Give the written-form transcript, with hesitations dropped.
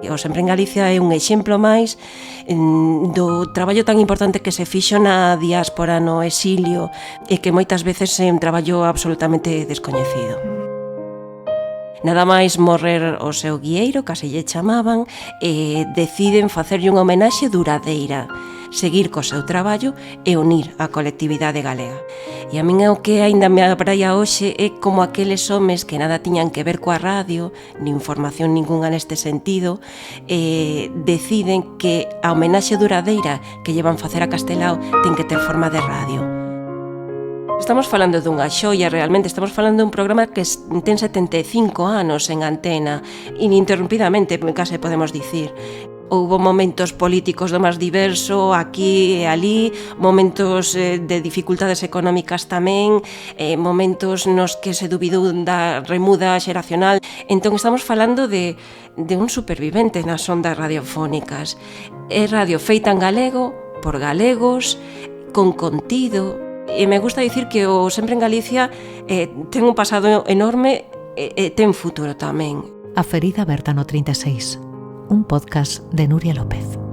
O Sempre en Galicia é un exemplo máis do traballo tan importante que se fixo na diáspora, no exilio, e que moitas veces é un traballo absolutamente descoñecido. Nada máis morrer o seu guieiro, que así lle chamaban, deciden facerlle unha homenaxe duradeira, seguir co seu traballo e unir a colectividade galega. E a min é o que aínda me abraia hoxe é como aqueles homes que nada tiñan que ver coa radio, nin información ninguna neste sentido, deciden que a homenaxe duradeira que lle van facer a Castelao ten que ter forma de radio. Estamos falando dunha xoia, realmente, estamos falando dun programa que ten 75 anos en antena, ininterrumpidamente, case podemos dicir. Houbo momentos políticos do máis diverso, aquí e ali, momentos de dificultades económicas tamén, momentos nos que se dubidou da remuda xeracional. Entón estamos falando de un supervivente nas ondas radiofónicas. É radio feita en galego, por galegos, con contido. E me gusta dicir que o Sempre en Galicia ten un pasado enorme e ten futuro tamén. A ferida aberta no 36, un podcast de Nuria López.